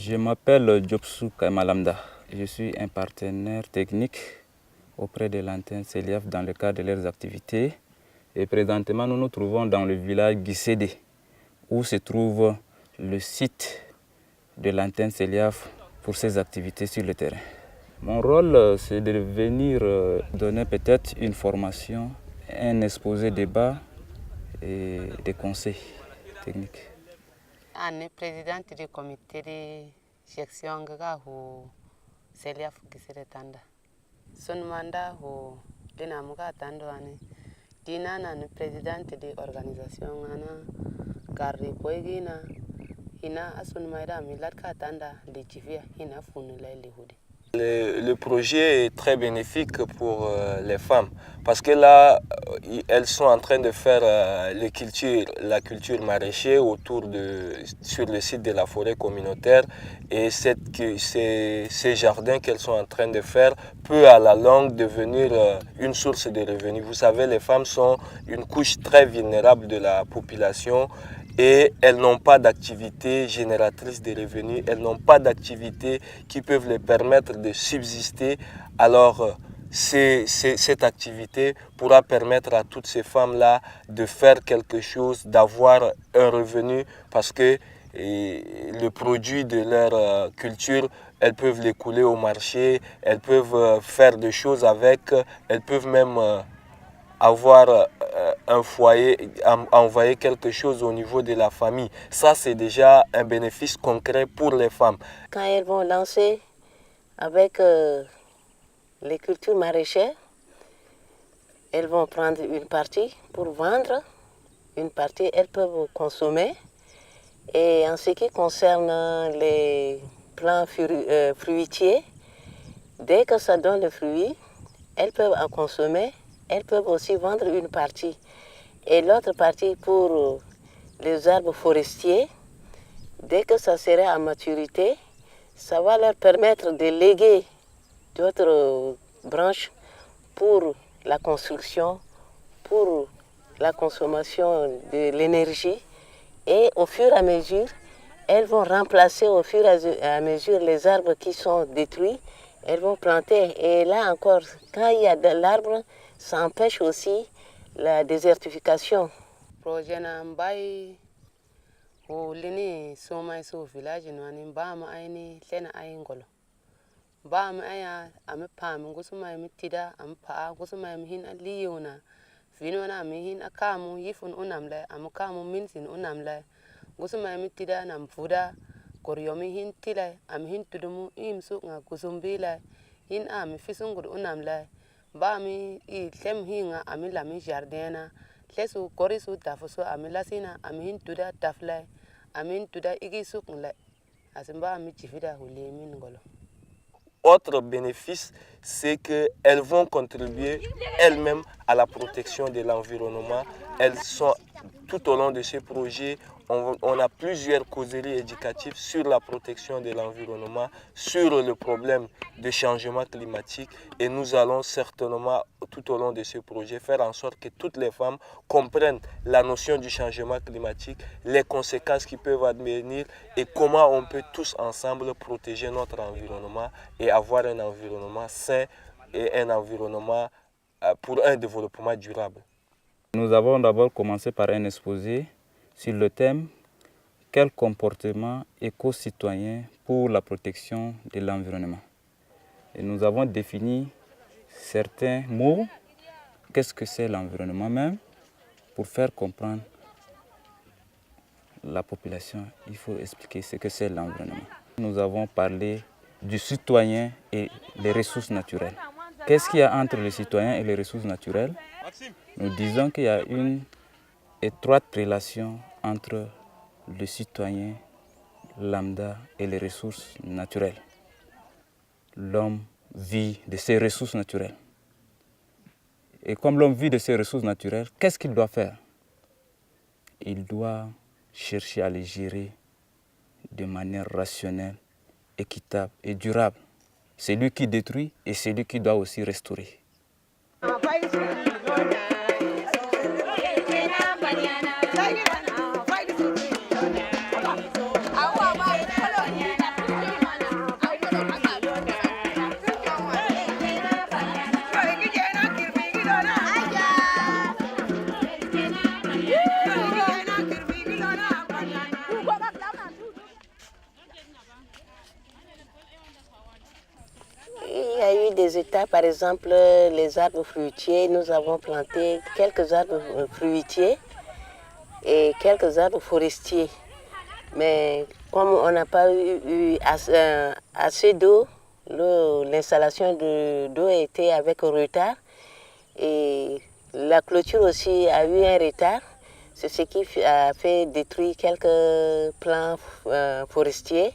Je m'appelle Diopsou Kaimalamda. Je suis un partenaire technique auprès de l'antenne CELIAF dans le cadre de leurs activités. Et présentement, nous nous trouvons dans le village Guissédé, où se trouve le site de l'antenne CELIAF pour ses activités sur le terrain. Mon rôle, c'est de venir donner peut-être une formation, un exposé débat et des conseils techniques. Je suis présidente du comité de gestion de CELIAF Guissédé Tanda. Son mandat est de présidente de l'organisation Garri Poigina. Le projet est très bénéfique pour les femmes parce que là, elles sont en train de faire la culture maraîchère sur le site de la forêt communautaire et ces jardins qu'elles sont en train de faire peut à la longue devenir une source de revenus. Vous savez, les femmes sont une couche très vulnérable de la population. Et elles n'ont pas d'activité génératrice de revenus, elles n'ont pas d'activité qui peuvent les permettre de subsister. Alors, cette activité pourra permettre à toutes ces femmes-là de faire quelque chose, d'avoir un revenu parce que le produit de leur culture, elles peuvent l'écouler au marché, elles peuvent faire des choses avec, elles peuvent même avoir un foyer, envoyer quelque chose au niveau de la famille. Ça, c'est déjà un bénéfice concret pour les femmes. Quand elles vont lancer avec les cultures maraîchères, elles vont prendre une partie pour vendre, une partie elles peuvent consommer. Et en ce qui concerne les plants fruitiers, dès que ça donne le fruit, elles peuvent en consommer. Elles peuvent aussi vendre une partie. Et l'autre partie pour les arbres forestiers, dès que ça sera à maturité, ça va leur permettre de léguer d'autres branches pour la construction, pour la consommation de l'énergie. Et au fur et à mesure, elles vont remplacer au fur et à mesure les arbres qui sont détruits. Elles vont planter. Et là encore, quand il y a de l'arbre, ça empêche aussi la désertification. Projet Nambai, au Lini, Soma, so village, no, Bama, Aini, Lena, Aingolo. Bama, Aya, I'm a palm, Gusuma, Mitida, and Pa, Gusuma, Hin, and Leona. Vinona, Mihin, a Kamu, Yifun Unamle, Amakamu, Minsin Unamle, Gusuma, Mitida, and Amfuda, Koryomi, Hin Tila, am Hin to the Moon, Im Sukna, Gusumbila, Hin Am, Fisungur Unamle. Bami I tem hinga amila mi jardena lesu korisu tafuso amila sina amin tuda tafla amin tuda igisuk nla asimba mi chifida hule min ngolo. Autre bénéfice, c'est qu'elles vont contribuer elles-mêmes à la protection de l'environnement. Elles sont tout au long de ce projet. On a plusieurs causeries éducatives sur la protection de l'environnement, sur le problème de changement climatique et nous allons certainement tout au long de ce projet faire en sorte que toutes les femmes comprennent la notion du changement climatique, les conséquences qui peuvent advenir et comment on peut tous ensemble protéger notre environnement et avoir un environnement sain et un environnement pour un développement durable. Nous avons d'abord commencé par un exposé sur le thème « Quel comportement éco-citoyen pour la protection de l'environnement ?» Et nous avons défini certains mots, qu'est-ce que c'est l'environnement même, pour faire comprendre la population, il faut expliquer ce que c'est l'environnement. Nous avons parlé du citoyen et les ressources naturelles. Qu'est-ce qu'il y a entre le citoyen et les ressources naturelles? Nous disons qu'il y a une étroite relation entre le citoyen lambda et les ressources naturelles. L'homme vit de ses ressources naturelles. Et comme l'homme vit de ses ressources naturelles, qu'est-ce qu'il doit faire? Il doit chercher à les gérer de manière rationnelle, équitable et durable. C'est lui qui détruit et c'est lui qui doit aussi restaurer. des états, par exemple, les arbres fruitiers, nous avons planté quelques arbres fruitiers et quelques arbres forestiers. Mais comme on n'a pas eu assez d'eau, l'installation d'eau était avec retard et la clôture aussi a eu un retard. C'est ce qui a fait détruire quelques plants forestiers.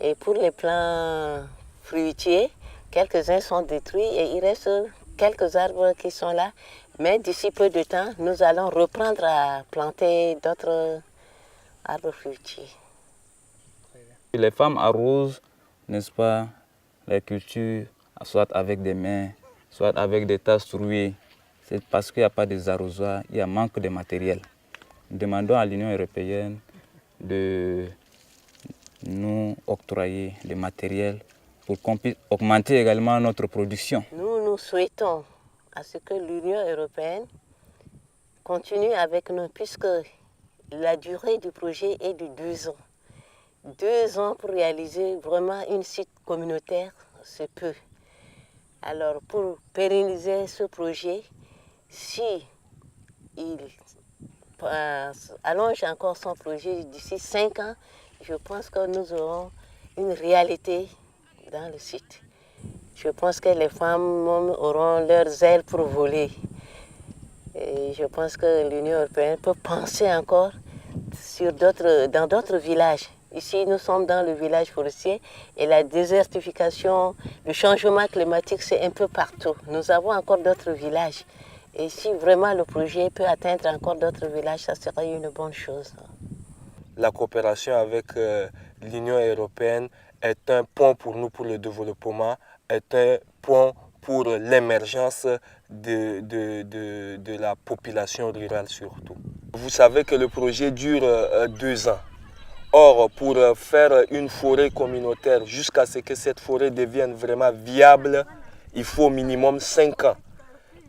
Et pour les plants fruitiers, quelques-uns sont détruits et il reste quelques arbres qui sont là. Mais d'ici peu de temps, nous allons reprendre à planter d'autres arbres fruitiers. Les femmes arrosent, n'est-ce pas, les cultures, soit avec des mains, soit avec des tasses trouées. C'est parce qu'il n'y a pas des arrosoirs, il y a manque de matériel. Nous demandons à l'Union européenne de nous octroyer le matériel pour qu'on puisse augmenter également notre production. Nous souhaitons à ce que l'Union européenne continue avec nous, puisque la durée du projet est de 2 ans. 2 ans pour réaliser vraiment un site communautaire, c'est peu. Alors pour pérenniser ce projet, si il allonge encore son projet d'ici 5 ans, je pense que nous aurons une réalité dans le site. Je pense que les femmes auront leurs ailes pour voler. Et je pense que l'Union européenne peut penser encore dans d'autres villages. Ici, nous sommes dans le village forestier et la désertification, le changement climatique, c'est un peu partout. Nous avons encore d'autres villages. Et si vraiment le projet peut atteindre encore d'autres villages, ça serait une bonne chose. La coopération avec l'Union européenne est un pont pour nous pour le développement, est un pont pour l'émergence de la population rurale surtout. Vous savez que le projet dure 2 ans. Or, pour faire une forêt communautaire, jusqu'à ce que cette forêt devienne vraiment viable, il faut au minimum 5 ans.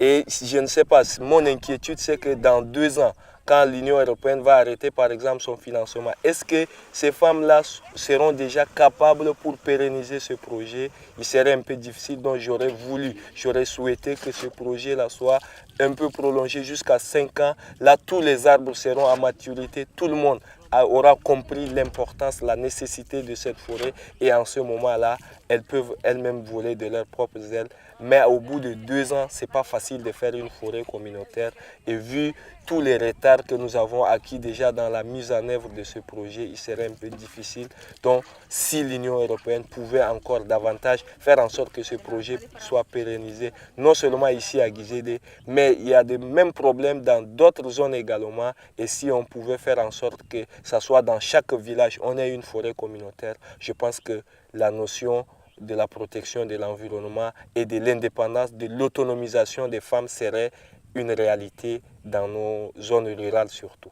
Et je ne sais pas, mon inquiétude c'est que dans 2 ans, quand l'Union européenne va arrêter par exemple son financement, est-ce que ces femmes-là seront déjà capables pour pérenniser ce projet? Il serait un peu difficile, donc j'aurais souhaité que ce projet-là soit un peu prolongé jusqu'à 5 ans. Là, tous les arbres seront à maturité, tout le monde aura compris l'importance, la nécessité de cette forêt et en ce moment-là, elles peuvent elles-mêmes voler de leurs propres ailes. Mais au bout de 2 ans, ce n'est pas facile de faire une forêt communautaire et vu tous les retards que nous avons acquis déjà dans la mise en œuvre de ce projet, il serait un peu difficile. Donc, si l'Union européenne pouvait encore davantage faire en sorte que ce projet soit pérennisé, non seulement ici à Guizédé, mais il y a des mêmes problèmes dans d'autres zones également. Et si on pouvait faire en sorte que ça soit dans chaque village, on ait une forêt communautaire, je pense que la notion de la protection de l'environnement et de l'indépendance, de l'autonomisation des femmes serait une réalité dans nos zones rurales surtout.